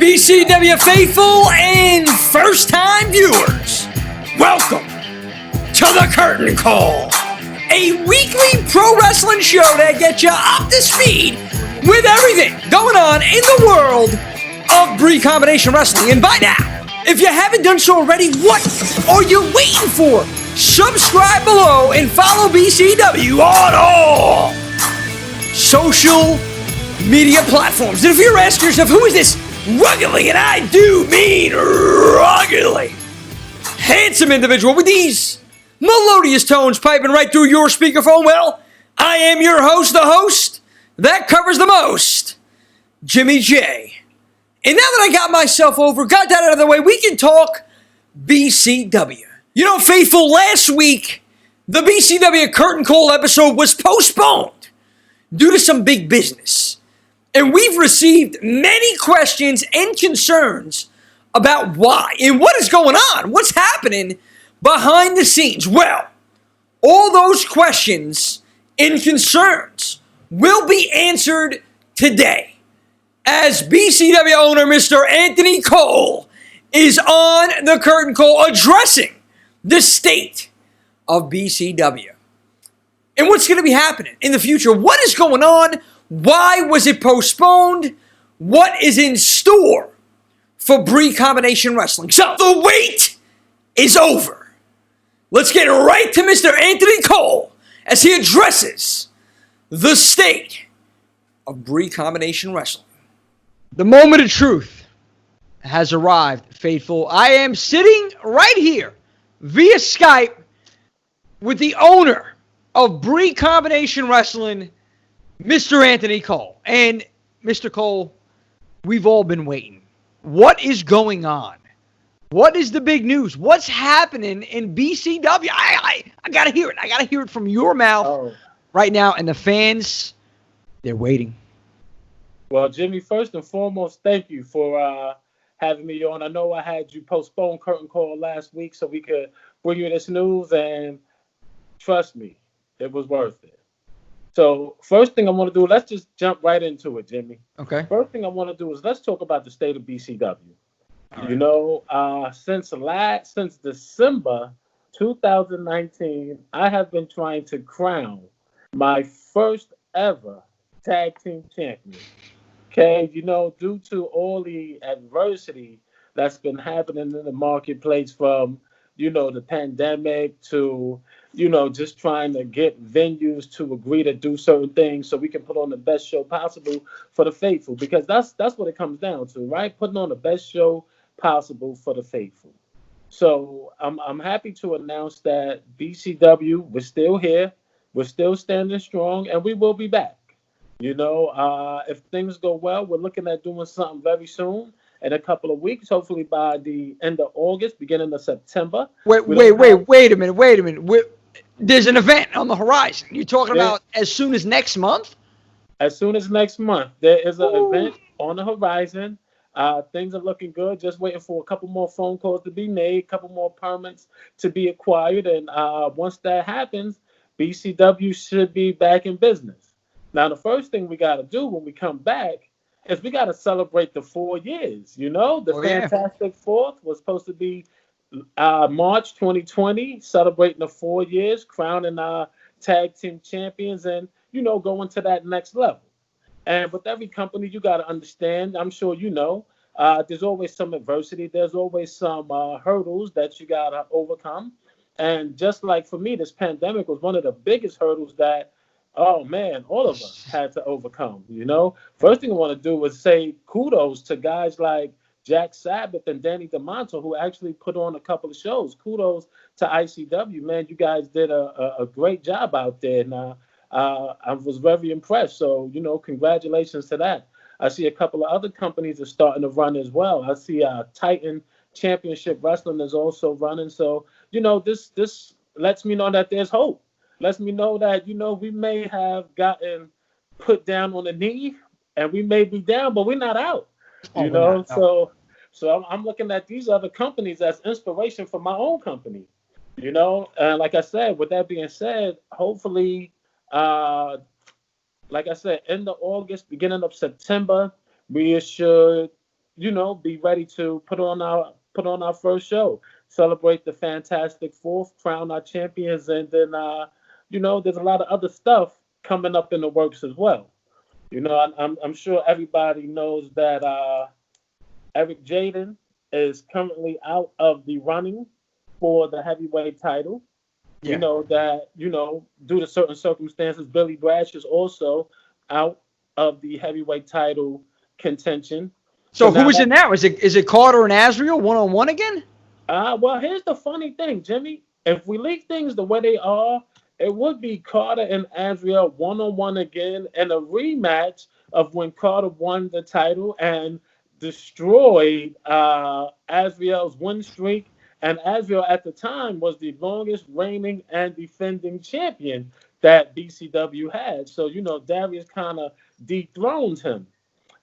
BCW faithful and first-time viewers, welcome to the Curtain Call, a weekly pro wrestling show that gets you up to speed with everything going on in the world of recombination wrestling. And by now, if you haven't done so already, what are you waiting for? Subscribe below and follow BCW on all social media platforms. And if you're asking yourself, who is this ruggedly, and I do mean ruggedly, handsome individual with these melodious tones piping right through your speakerphone? Well, I am your host, the host that covers the most, Jimmy J. And now that I got myself got that out of the way, we can talk BCW. You know, faithful, last week, the BCW Curtain Call episode was postponed due to some big business. And we've received many questions and concerns about why and what is going on, what's happening behind the scenes. Well, all those questions and concerns will be answered today as BCW owner Mr. Anthony Cole is on the Curtain Call addressing the state of BCW. And what's going to be happening in the future? What is going on? Why was it postponed? What is in store for recombination wrestling? So the wait is over. Let's get right to Mr. Anthony Cole as he addresses the state of recombination wrestling. The moment of truth has arrived, faithful. I am sitting right here via Skype with the owner of recombination wrestling, Mr. Anthony Cole. And Mr. Cole, we've all been waiting. What is going on? What is the big news? What's happening in BCW? I got to hear it. I got to hear it from your mouth right now. And the fans, they're waiting. Well, Jimmy, first and foremost, thank you for having me on. I know I had you postpone Curtain Call last week so we could bring you this news. And trust me, it was worth it. So first thing I want to do, let's just jump right into it, Jimmy. Okay. First thing I want to do is let's talk about the state of BCW. All you know, since December 2019, I have been trying to crown my first ever tag team champion. Okay, you know, due to all the adversity that's been happening in the marketplace from, you know, the pandemic to, you know, just trying to get venues to agree to do certain things so we can put on the best show possible for the faithful, because that's what it comes down to, right? Putting on the best show possible for the faithful. So I'm happy to announce that BCW, we're still here, we're still standing strong, and we will be back. You know, if things go well, we're looking at doing something very soon. In a couple of weeks, hopefully by the end of August, beginning of September. Wait a minute. There's an event on the horizon. You're talking about as soon as next month? As soon as next month. There is an event on the horizon. Things are looking good. Just waiting for a couple more phone calls to be made, a couple more permits to be acquired. And once that happens, BCW should be back in business. Now, the first thing we got to do when we come back is we got to celebrate the 4 years. You know, the Fantastic Fourth was supposed to be March 2020, celebrating the 4 years, crowning our tag team champions and, you know, going to that next level. And with every company, you got to understand, I'm sure you know, there's always some adversity. There's always some hurdles that you got to overcome. And just like for me, this pandemic was one of the biggest hurdles that, oh man, all of us had to overcome, you know. First thing I want to do is say kudos to guys like Jack Sabbath and Danny DeMonto, who actually put on a couple of shows. Kudos to ICW, man. You guys did a great job out there. And I was very impressed. So, you know, congratulations to that. I see a couple of other companies are starting to run as well. I see Titan Championship Wrestling is also running. So, you know, this lets me know that there's hope. Lets me know that, you know, we may have gotten put down on the knee and we may be down, but we're not out. You know, so I'm looking at these other companies as inspiration for my own company. You know, and like I said, with that being said, hopefully, like I said, end of August, beginning of September, we should, be ready to put on our first show, celebrate the Fantastic Fourth, crown our champions, and then there's a lot of other stuff coming up in the works as well. I'm sure everybody knows that Eric Jaden is currently out of the running for the heavyweight title. Yeah. Due to certain circumstances, Billy Brash is also out of the heavyweight title contention. So who is it now? Is it Carter and Azriel one-on-one again? Well, here's the funny thing, Jimmy. If we leave things the way they are, it would be Carter and Azriel one-on-one again in a rematch of when Carter won the title and destroyed Azriel's win streak. And Azriel at the time was the longest reigning and defending champion that BCW had. So, Darius kind of dethroned him.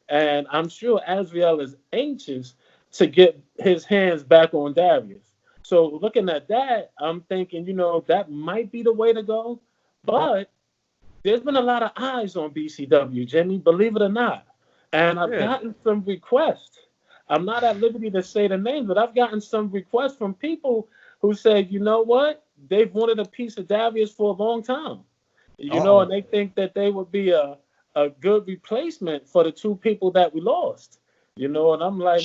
And I'm sure Azriel is anxious to get his hands back on Darius. So looking at that, I'm thinking, that might be the way to go. But there's been a lot of eyes on BCW, Jimmy, believe it or not. And I've gotten some requests. I'm not at liberty to say the names, but I've gotten some requests from people who say, you know what? They've wanted a piece of Darius for a long time. And they think that they would be a good replacement for the two people that we lost. And I'm like,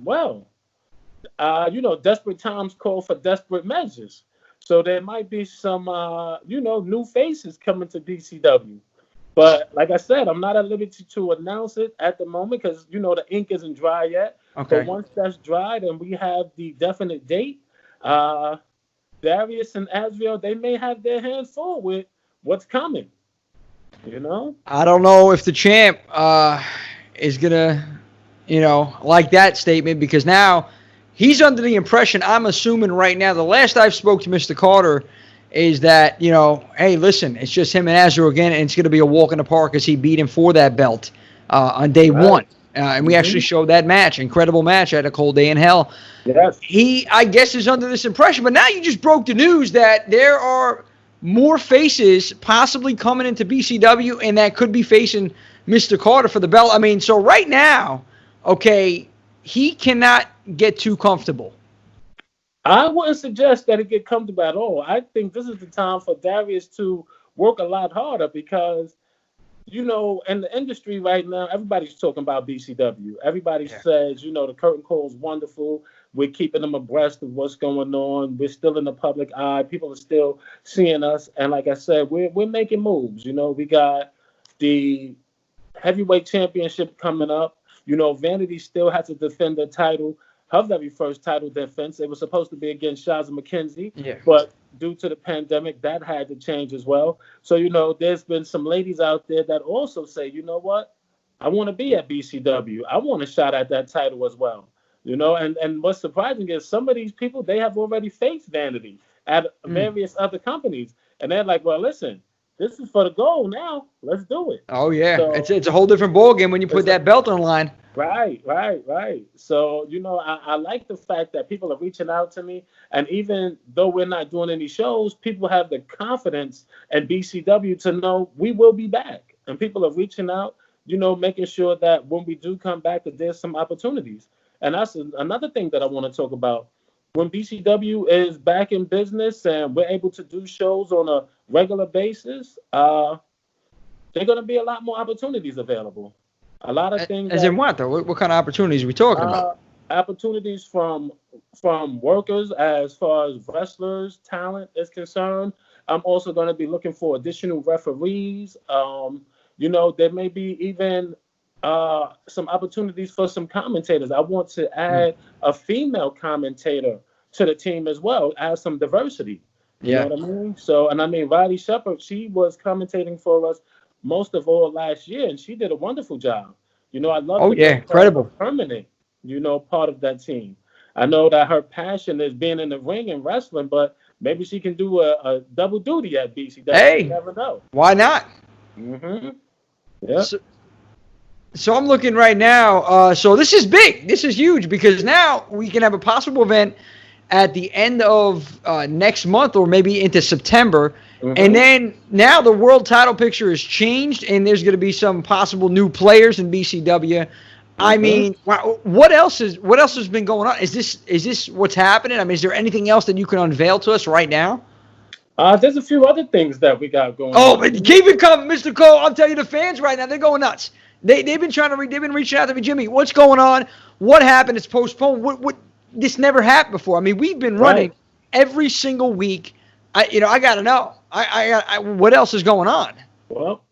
well, desperate times call for desperate measures. So there might be some, new faces coming to BCW. But like I said, I'm not at liberty to announce it at the moment because, the ink isn't dry yet. Okay. But once that's dried and we have the definite date, Darius and Azriel, they may have their hands full with what's coming. I don't know if the champ is going to, like that statement because now he's under the impression, I'm assuming right now, the last I've spoke to Mr. Carter is that, hey, listen, it's just him and Azriel again, and it's going to be a walk in the park as he beat him for that belt on day one. And we actually showed that match, incredible match at A Cold Day in Hell. Yes. He, I guess, is under this impression. But now you just broke the news that there are more faces possibly coming into BCW and that could be facing Mr. Carter for the belt. I mean, so right now, okay, he cannot get too comfortable. I wouldn't suggest that he get comfortable at all. I think this is the time for Darius to work a lot harder because, in the industry right now, everybody's talking about BCW. Everybody says, the curtain call is wonderful. We're keeping them abreast of what's going on. We're still in the public eye. People are still seeing us. And like I said, we're making moves. We got the heavyweight championship coming up. Vanity still has to defend the title. Her very first title defense. It was supposed to be against Shaza McKenzie, but due to the pandemic, that had to change as well. So, there's been some ladies out there that also say, you know what? I want to be at BCW. I want a shot at that title as well. And what's surprising is some of these people, they have already faced Vanity at various other companies. And they're like, well, listen, this is for the goal now. Let's do it. Oh, yeah. So, it's a whole different ballgame when you put that belt on the line. Right. So, I like the fact that people are reaching out to me. And even though we're not doing any shows, people have the confidence at BCW to know we will be back. And people are reaching out, making sure that when we do come back, that there's some opportunities. And that's another thing that I want to talk about. When BCW is back in business and we're able to do shows on a regular basis, there are going to be a lot more opportunities available. A lot of things. As in what, though? What kind of opportunities are we talking about? Opportunities from workers as far as wrestlers, talent is concerned. I'm also going to be looking for additional referees. There may be even some opportunities for some commentators. I want to add a female commentator to the team as well, add some diversity. You know what I mean? So, and I mean, Riley Shepard, she was commentating for us most of all last year, and she did a wonderful job. I love incredible permanent, part of that team. I know that her passion is being in the ring and wrestling, but maybe she can do a double duty at BCW. Hey, you never know. Why not? Yeah. So I'm looking right now. So this is big. This is huge because now we can have a possible event at the end of next month or maybe into September. And then now the world title picture has changed and there's going to be some possible new players in BCW. I mean, wow, what else has been going on? Is this what's happening? I mean, is there anything else that you can unveil to us right now? There's a few other things that we got going Oh, on. but keep it coming, Mr. Cole. I'll tell you, the fans right now, they're going nuts. They've been they've been reaching out to me, Jimmy. What's going on? What happened? It's postponed. What? This never happened before. I mean, we've been running every single week. I got to know. What else is going on? Well,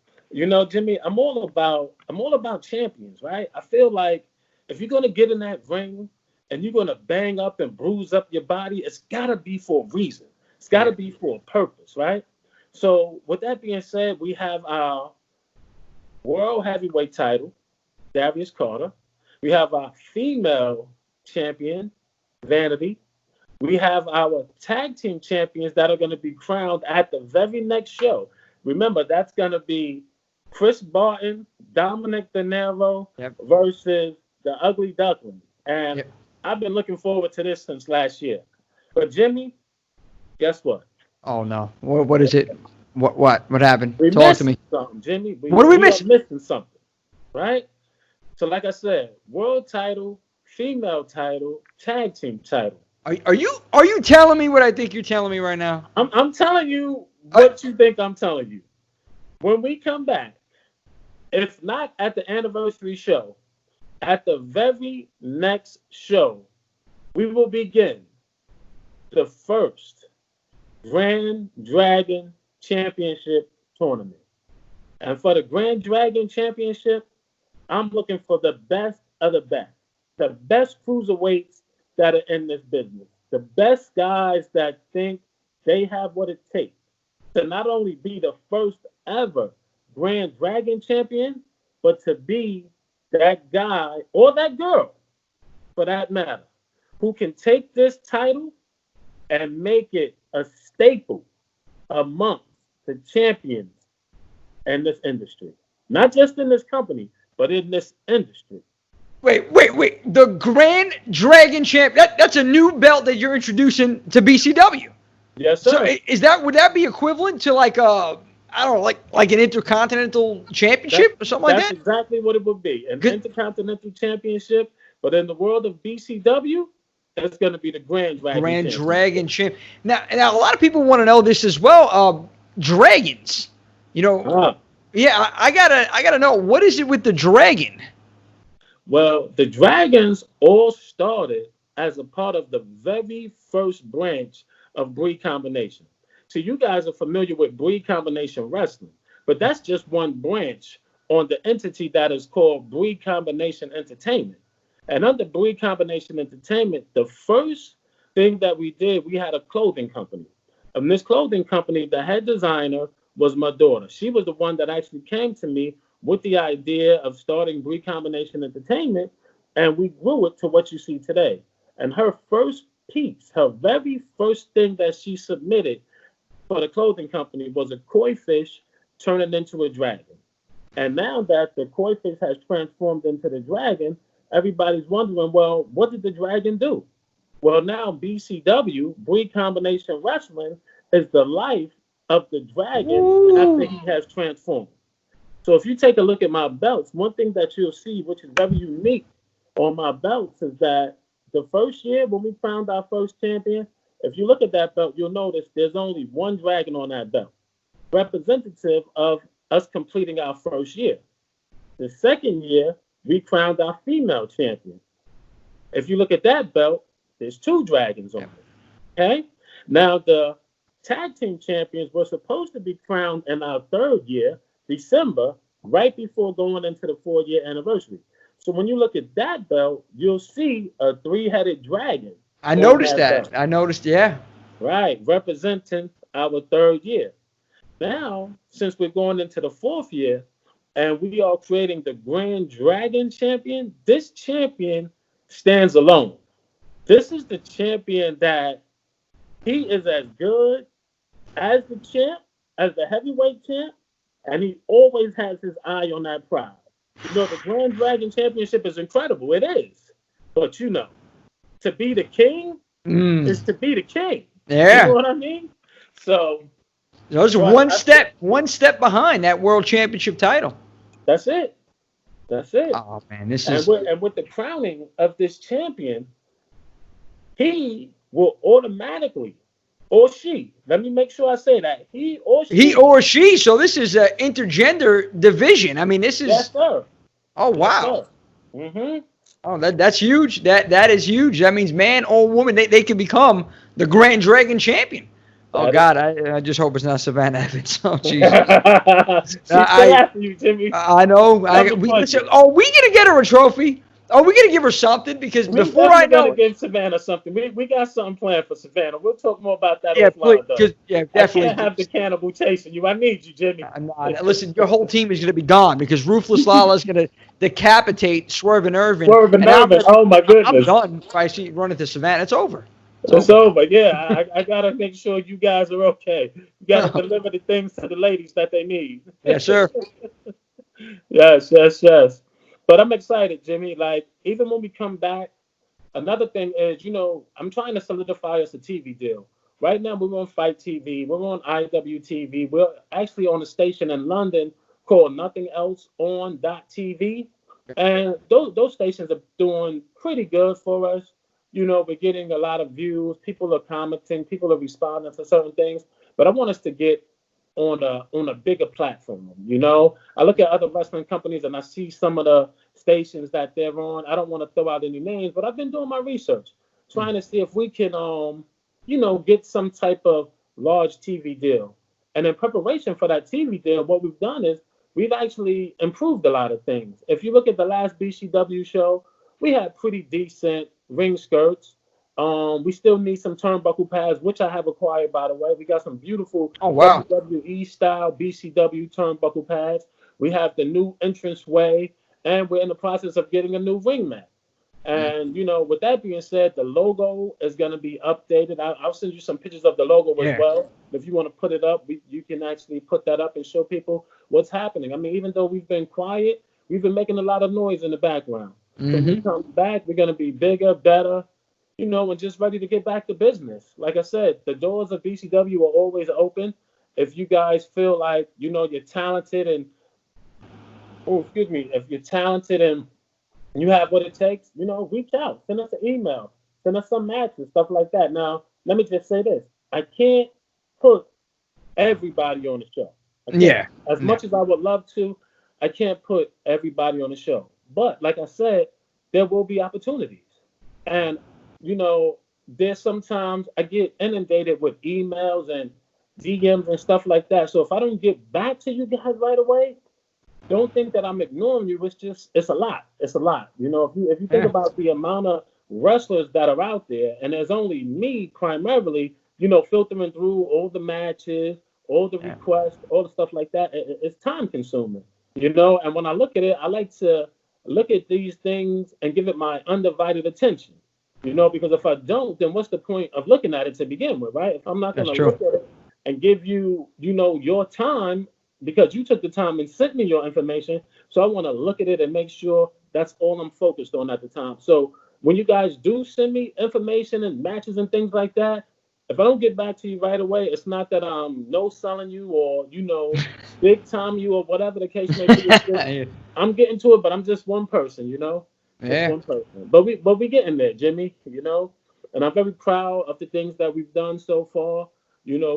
Jimmy, I'm all about champions, right? I feel like if you're gonna get in that ring and you're gonna bang up and bruise up your body, it's gotta be for a reason. It's gotta be for a purpose, right? So with that being said, we have our world heavyweight title, Darius Carter. We have our female champion, Vanity. We have our tag team champions that are going to be crowned at the very next show. Remember, that's going to be Chris Barton, Dominic De Niro versus the Ugly Duckling. And I've been looking forward to this since last year. But Jimmy, guess what? Oh no! What is it? What happened? We Talk to me. Something, Jimmy. What are we missing? Missing something, right? So, like I said, world title, female title, tag team title. Are you telling me what I think you're telling me right now? I'm telling you what you think I'm telling you. When we come back, if not at the anniversary show, at the very next show, we will begin the first Grand Dragon Championship tournament. And for the Grand Dragon Championship, I'm looking for the best of the best cruiserweights that are in this business, the best guys that think they have what it takes to not only be the first ever Grand Dragon champion, but to be that guy or that girl, for that matter, who can take this title and make it a staple amongst the champions in this industry. Not just in this company, but in this industry. Wait. The Grand Dragon Champ, that's a new belt that you're introducing to BCW. Yes, sir. So would that be equivalent to like an Intercontinental Championship or something like that? That's exactly what it would be. An Intercontinental Championship, but in the world of BCW, that's going to be the Grand Dragon Champ. Now, a lot of people want to know this as well. Dragons, yeah, I gotta know, what is it with the dragon? Well, the Dragons all started as a part of the very first branch of Breed Combination. So you guys are familiar with Breed Combination Wrestling, but that's just one branch on the entity that is called Breed Combination Entertainment. And under Breed Combination Entertainment, the first thing that we did, we had a clothing company. And this clothing company, the head designer was my daughter. She was the one that actually came to me with the idea of starting Breed Combination Entertainment, and we grew it to what you see today. And her first piece, her very first thing that she submitted for the clothing company was a koi fish turning into a dragon. And now that the koi fish has transformed into the dragon, everybody's wondering, well, what did the dragon do? Well, now BCW, Breed Combination Wrestling, is the life of the dragon after he has transformed. So if you take a look at my belts, one thing that you'll see, which is very unique on my belts, is that the first year when we crowned our first champion, if you look at that belt, you'll notice there's only one dragon on that belt, representative of us completing our first year. The second year, we crowned our female champion. If you look at that belt, there's two dragons on it. Okay? Now, the tag team champions were supposed to be crowned in our third year, December, right before going into the 4-year anniversary. So when you look at that belt, you'll see a 3-headed dragon. I noticed that. I noticed, yeah. Right, representing our third year. Now, since we're going into the 4th year, and we are creating the Grand Dragon champion, this champion stands alone. This is the champion that he is as good as the champ, as the heavyweight champ, and he always has his eye on that prize. The Grand Dragon Championship is incredible. It is. But, to be the king is to be the king. Yeah. You know what I mean? So those are one step behind that world championship title. That's it. That's it. Oh man, this And is with the crowning of this champion, he will automatically, or she, let me make sure I say that, he or she. So this is a intergender division. I mean, this yes, is. sir. Oh Yes, wow. sir. Mm-hmm. Oh, that's huge. That is huge. That means man or woman, they can become the Grand Dragon champion. Oh That God, I just hope it's not Savannah Evans. Oh Jesus. She's still after you, Jimmy. I know. Listen, are we gonna get her a trophy? Are we gonna give her something? Because We before I definitely gonna know, give Savannah something. We got something planned for Savannah. We'll talk more about that yeah, please, offline, though. yeah, I definitely. can't have the cannibal chasing you. I need you, Jimmy. I'm not. Listen, your whole team is gonna be gone because Ruthless Lala's gonna decapitate Swerve and Irvin, Swerve and and Irvin. Oh my I'm goodness. done. If I see running to Savannah, it's over. It's over. Yeah, I gotta make sure you guys are okay. You gotta deliver the things to the ladies that they need. Yes, sir. Yes, yes, yes. But I'm excited, Jimmy. Like, even when we come back, another thing is, I'm trying to solidify us a TV deal. Right now, we're on Fight TV. We're on IWTV. We're actually on a station in London called Nothing Else On .tv. And those stations are doing pretty good for us. We're getting a lot of views. People are commenting. People are responding to certain things. But I want us to get on a bigger platform. I look at other wrestling companies and I see some of the stations that they're on. I don't want to throw out any names, but I've been doing my research, trying to see if we can, get some type of large TV deal. And in preparation for that TV deal, what we've done is we've actually improved a lot of things. If you look at the last BCW show, we had pretty decent ring skirts. We still need some turnbuckle pads, which I have acquired, by the way. We got some beautiful WWE style BCW turnbuckle pads. We have the new entrance way, and we're in the process of getting a new ring mat. And with that being said, the logo is going to be updated. I'll send you some pictures of the logo as well. If you want to put it up, you can actually put that up and show people what's happening. I mean, even though we've been quiet, we've been making a lot of noise in the background. So when we come back, we're going to be bigger, better, and just ready to get back to business. Like I said, the doors of BCW are always open. If you guys feel like, you're talented and, if you're talented and you have what it takes, reach out, send us an email, send us some matches, stuff like that. Now, let me just say this. I can't put everybody on the show. As much as I would love to, I can't put everybody on the show. But like I said, there will be opportunities. And there's sometimes I get inundated with emails and DMs and stuff like that. So if I don't get back to you guys right away, don't think that I'm ignoring you. It's a lot. It's a lot. If you think about the amount of wrestlers that are out there, and there's only me primarily, filtering through all the matches, all the requests, all the stuff like that, it's time consuming. And when I look at it, I like to look at these things and give it my undivided attention. Because if I don't, then what's the point of looking at it to begin with, right? If I'm not going to look at it and give you, your time, because you took the time and sent me your information, so I want to look at it and make sure that's all I'm focused on at the time. So when you guys do send me information and matches and things like that, if I don't get back to you right away, it's not that I'm no-selling you or, big time you or whatever the case may be. I'm getting to it, but I'm just one person, Just one person. But we getting there, Jimmy, and I'm very proud of the things that we've done so far,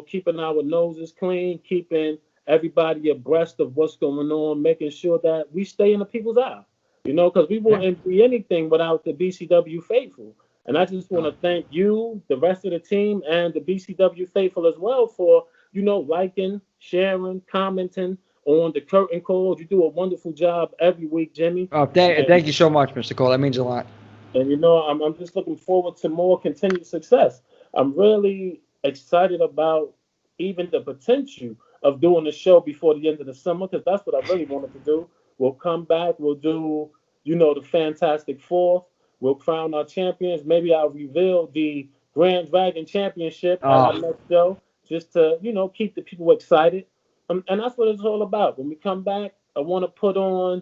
keeping our noses clean, keeping everybody abreast of what's going on, making sure that we stay in the people's eye, because we wouldn't be anything without the BCW faithful. And I just want to thank you, the rest of the team, and the BCW faithful as well for, liking, sharing, commenting on the curtain calls. You do a wonderful job every week, Jimmy. Oh, thank you so much, Mr. Cole. That means a lot. And, I'm just looking forward to more continued success. I'm really excited about even the potential of doing the show before the end of the summer, because that's what I really wanted to do. We'll come back. We'll do, the Fantastic Four. We'll crown our champions. Maybe I'll reveal the Grand Dragon Championship at our next show, just to, keep the people excited. And that's what it's all about. When we come back, I want to put on,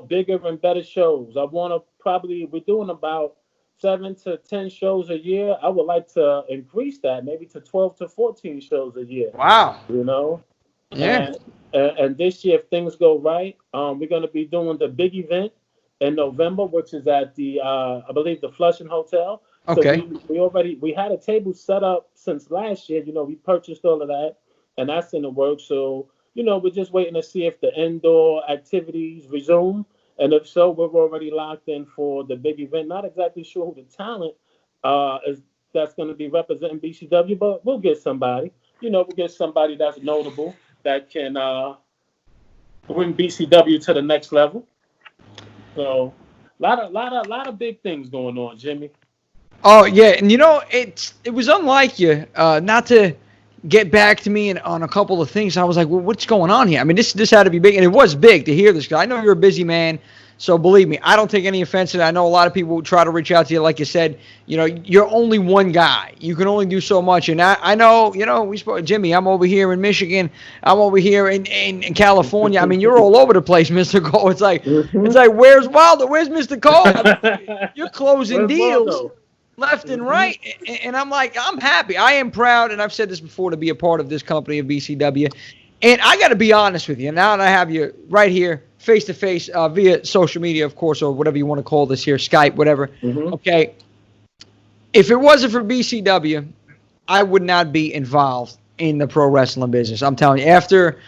bigger and better shows. We're doing about 7 to 10 shows a year. I would like to increase that, maybe to 12 to 14 shows a year. Wow. Yeah. And this year, if things go right, We're going to be doing the big event in November, which is at the I believe the Flushing Hotel. So Okay. we had a table set up since last year. We purchased all of that, and that's in the works. So we're just waiting to see if the indoor activities resume, and if so, we're already locked in for the big event. Not exactly sure who the talent is that's going to be representing BCW, but we'll get somebody. We'll get somebody that's notable that can bring BCW to the next level. So, lot of big things going on, Jimmy. Oh yeah, and it was unlike you not to get back to me on a couple of things. I was like, well, what's going on here? I mean, this had to be big, and it was big to hear this. I know you're a busy man, so believe me, I don't take any offense to that. I know a lot of people try to reach out to you, like you said. You're only one guy. You can only do so much, and I know. We spoke, Jimmy. I'm over here in Michigan. I'm over here in California. I mean, you're all over the place, Mr. Cole. It's like where's Wilder? Where's Mr. Cole? I mean, you're closing Where's deals Waldo? left and right, and I'm like, I'm happy. I am proud, and I've said this before, to be a part of this company of BCW. And I got to be honest with you. Now that I have you right here, face to face, via social media, of course, or whatever you want to call this here, Skype, whatever. Okay. If it wasn't for BCW, I would not be involved in the pro wrestling business. I'm telling you, after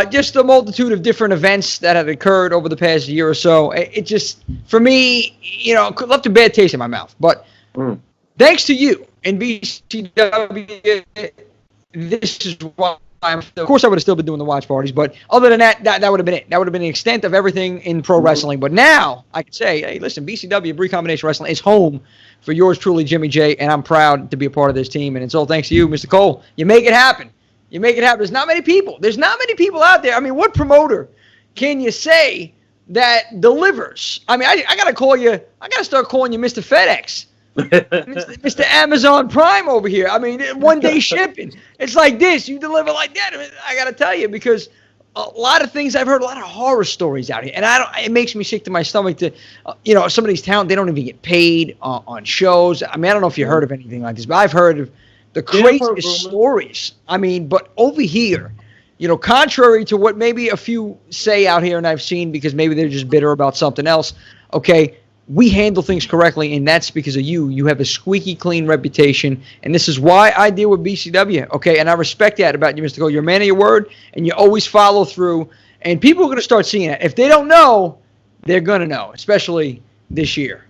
just a multitude of different events that had occurred over the past year or so, it just, for me, left a bad taste in my mouth. But thanks to you and BCW, this is why of course, I would have still been doing the watch parties, but other than that would have been it. That would have been the extent of everything in pro wrestling. But now I can say, hey, listen, BCW, Bree Combination Wrestling, is home for yours truly, Jimmy J, and I'm proud to be a part of this team. And it's all thanks to you, Mr. Cole. You make it happen. You make it happen. There's not many people out there. I mean, what promoter can you say that delivers? I mean, I got to start calling you Mr. FedEx. Mr. Amazon Prime over here. I mean, one day shipping. It's like this. You deliver like that. I got to tell you, because a lot of things I've heard, a lot of horror stories out here, and it makes me sick to my stomach to, some of these talent, they don't even get paid on shows. I mean, I don't know if you heard of anything like this, but I've heard of the craziest stories. I mean, but over here, contrary to what maybe a few say out here, and I've seen, because maybe they're just bitter about something else. Okay. We handle things correctly, and that's because of you. You have a squeaky clean reputation, and this is why I deal with BCW, okay? And I respect that about you, Mr. Cole. You're a man of your word, and you always follow through, and people are going to start seeing it. If they don't know, they're going to know, especially this year.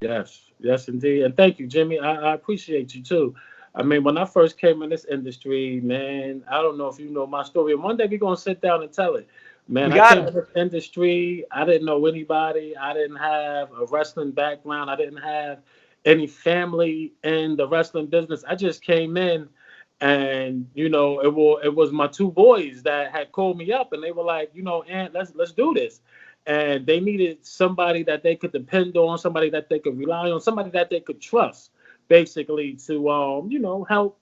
Yes, indeed. And thank you, Jimmy. I appreciate you, too. I mean, when I first came in this industry, man, I don't know if you know my story, and one day we're going to sit down and tell it. Man, I came in this industry. I didn't know anybody. I didn't have a wrestling background. I didn't have any family in the wrestling business. I just came in, and it was my two boys that had called me up, and they were like, Aunt, let's do this. And they needed somebody that they could depend on, somebody that they could rely on, somebody that they could trust, basically, to help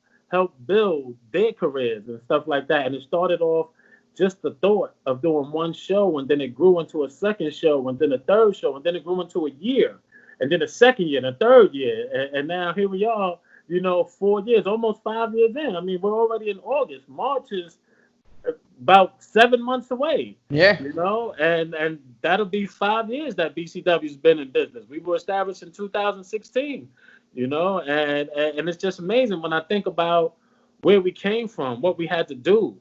build their careers and stuff like that. And it started off just the thought of doing one show, and then it grew into a second show, and then a third show, and then it grew into a year, and then a second year, and a third year, and now here we are, 4 years, almost 5 years in. I mean, we're already in August. March is about 7 months away. Yeah. And that'll be 5 years that BCW's been in business. We were established in 2016, and it's just amazing when I think about where we came from, what we had to do,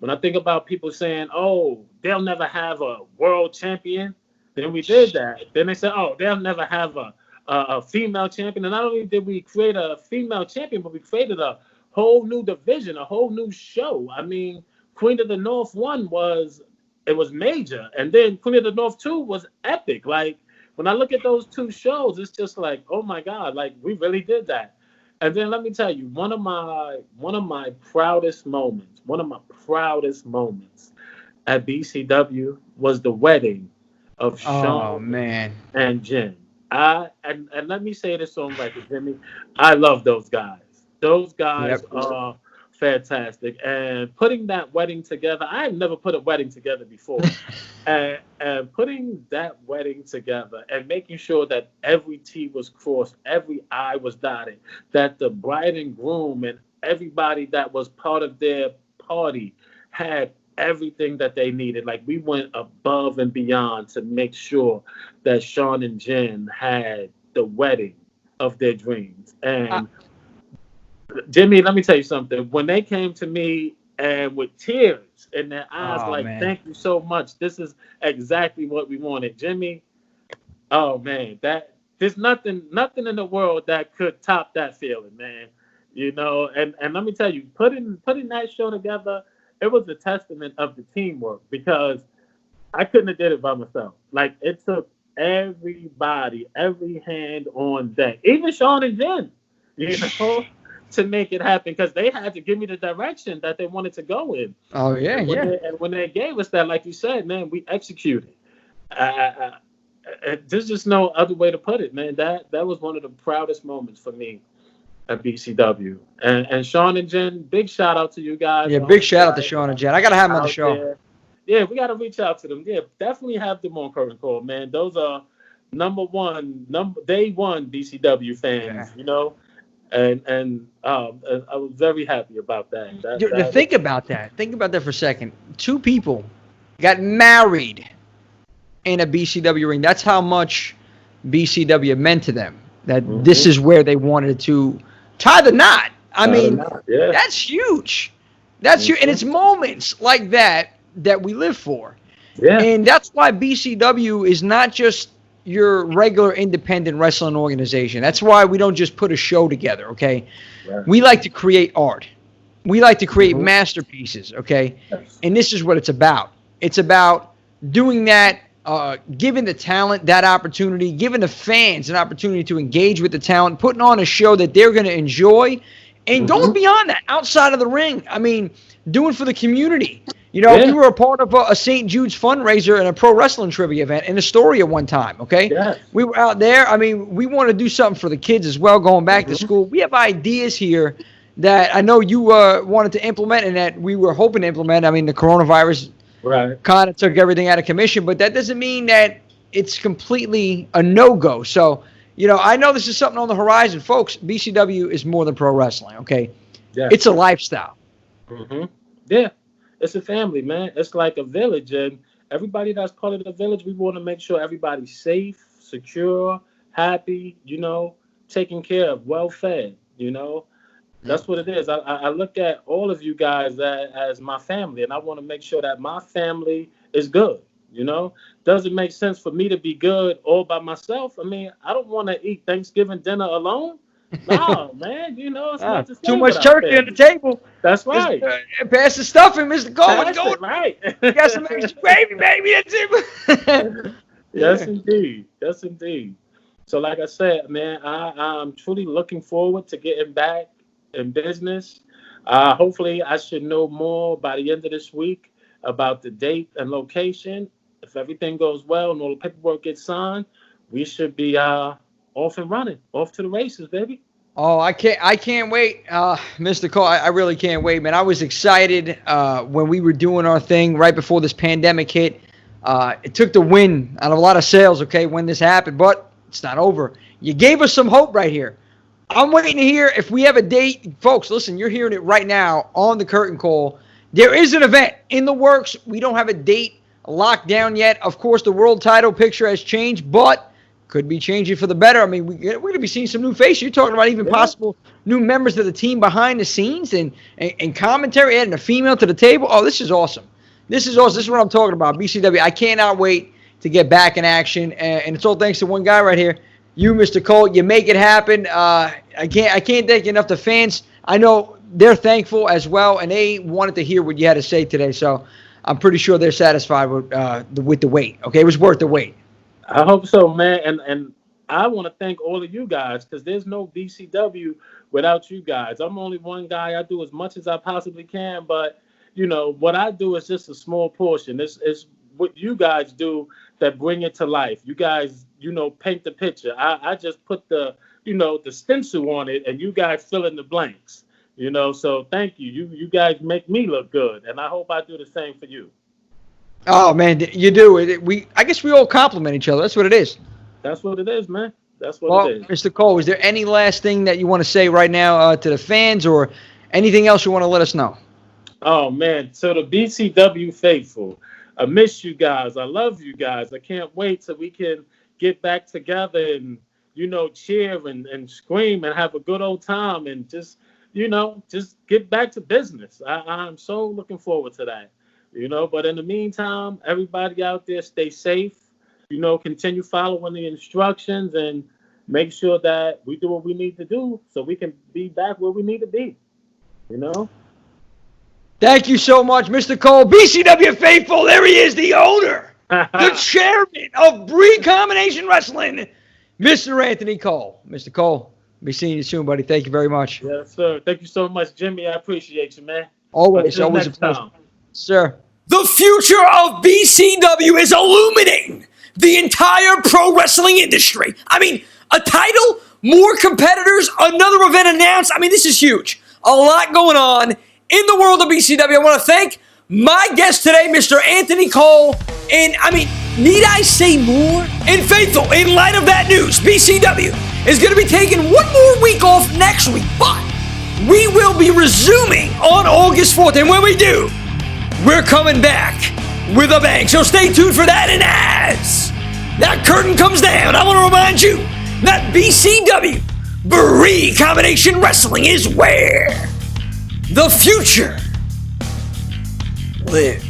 When I think about people saying, oh, they'll never have a world champion, then we did that. Then they said, oh, they'll never have a female champion. And not only did we create a female champion, but we created a whole new division, a whole new show. I mean, Queen of the North 1 was major. And then Queen of the North 2 was epic. Like, when I look at those two shows, it's just like, oh, my God, like, we really did that. And then let me tell you, one of my proudest moments at BCW was the wedding of Sean and Jen. And let me say this on record, Jimmy. I love those guys. Those guys are fantastic. And putting that wedding together, I had never put a wedding together before. and putting that wedding together and making sure that every T was crossed, every I was dotted, that the bride and groom and everybody that was part of their party had everything that they needed. Like, we went above and beyond to make sure that Sean and Jen had the wedding of their dreams. And Jimmy, let me tell you something. When they came to me and with tears in their eyes, man. thank you so much. This is exactly what we wanted. Jimmy, oh man, there's nothing in the world that could top that feeling, man. You know, and let me tell you, putting that show together, it was a testament of the teamwork, because I couldn't have did it by myself. Like, it took everybody, every hand on deck, even Sean and Jen, you know, to make it happen, because they had to give me the direction that they wanted to go in. Oh, yeah, And when they gave us that, like you said, man, we executed. There's just no other way to put it, man. That was one of the proudest moments for me at BCW. And Sean and Jen, big shout out to you guys. Yeah, big shout out to Sean and Jen. I got to have them on the show. There. Yeah, we got to reach out to them. Yeah, definitely have them on Curtain Call, man. Those are day one BCW fans, you know. And I was very happy about that. Think about that. Think about that for a second. Two people got married in a BCW ring. That's how much BCW meant to them. That this is where they wanted to tie the knot. I mean, that's huge. That's huge. And it's moments like that we live for. Yeah. And that's why BCW is not just your regular independent wrestling organization. That's why we don't just put a show together, okay? Right. We like to create art. We like to create masterpieces, okay? Yes. And this is what it's about. It's about doing that, giving the talent that opportunity, giving the fans an opportunity to engage with the talent, putting on a show that they're going to enjoy, and going beyond that, outside of the ring. I mean, doing for the community. You know, we were a part of a St. Jude's fundraiser and a pro wrestling trivia event in Astoria one time, okay? Yes. We were out there. I mean, we want to do something for the kids as well, going back to school. We have ideas here that I know you wanted to implement and that we were hoping to implement. I mean, the coronavirus kind of took everything out of commission, but that doesn't mean that it's completely a no-go. So, you know, I know this is something on the horizon. Folks, BCW is more than pro wrestling, okay? Yeah. It's a lifestyle. Yeah. It's a family, man. It's like a village, and everybody that's part of the village, we want to make sure everybody's safe, secure, happy, you know, taken care of, well-fed, you know. That's what it is. I look at all of you guys as my family, and I want to make sure that my family is good, you know. Doesn't make sense for me to be good all by myself. I mean, I don't want to eat Thanksgiving dinner alone. No, man, you know, it's not the same. Too much turkey on the table. That's right. Pass the stuffing, Mr. Cole. Go. Right. You got some extra gravy, baby. That's it. Yes, indeed. Yes, indeed. So, like I said, man, I'm truly looking forward to getting back in business. Hopefully, I should know more by the end of this week about the date and location. If everything goes well and all the paperwork gets signed, we should be off and running, off to the races, baby. Oh, I can't wait, Mr. Cole. I really can't wait, man. I was excited when we were doing our thing right before this pandemic hit. It took the wind out of a lot of sales, okay, when this happened, but it's not over. You gave us some hope right here. I'm waiting to hear if we have a date. Folks, listen, you're hearing it right now on the Curtain Call. There is an event in the works. We don't have a date locked down yet. Of course, the world title picture has changed, but could be changing for the better. I mean, we're going to be seeing some new faces. You're talking about even possible new members of the team behind the scenes and commentary, adding a female to the table. Oh, this is awesome. This is awesome. This is what I'm talking about. BCW, I cannot wait to get back in action. And it's all thanks to one guy right here. You, Mr. Cole, you make it happen. I can't thank you enough. The fans, I know they're thankful as well, and they wanted to hear what you had to say today. So I'm pretty sure they're satisfied with the wait. Okay, it was worth the wait. I hope so, man. And I want to thank all of you guys, because there's no BCW without you guys. I'm only one guy. I do as much as I possibly can, but you know what I do is just a small portion. It's what you guys do that bring it to life. You guys, you know, paint the picture. I just put the stencil on it, and you guys fill in the blanks. You know, so thank you. You guys make me look good, and I hope I do the same for you. Oh man, you do. I guess we all compliment each other. That's what it is. That's what it is, man. That's what it is. Mr. Cole, is there any last thing that you want to say right now to the fans, or anything else you want to let us know? Oh man, so the BCW faithful, I miss you guys. I love you guys. I can't wait till we can get back together and cheer and scream and have a good old time and just get back to business. I'm so looking forward to that. But in the meantime, everybody out there stay safe. Continue following the instructions and make sure that we do what we need to do so we can be back where we need to be. Thank you so much, Mr. Cole. BCW faithful, there he is, the owner, the chairman of Recombination Wrestling, Mr. Anthony Cole. Mr. Cole, be seeing you soon, buddy. Thank you very much. Yes, sir. Thank you so much, Jimmy. I appreciate you, man. Always a pleasure. Sir. The future of BCW is illuminating the entire pro wrestling industry. I mean, a title, more competitors, another event announced. I mean, this is huge. A lot going on in the world of BCW. I want to thank my guest today, Mr. Anthony Cole. And, I mean, need I say more? And faithful, in light of that news, BCW is going to be taking one more week off next week. But we will be resuming on August 4th. And when we do, we're coming back with a bang. So stay tuned for that. And as that curtain comes down, I want to remind you that BCW, Recombination Wrestling, is where the future lives.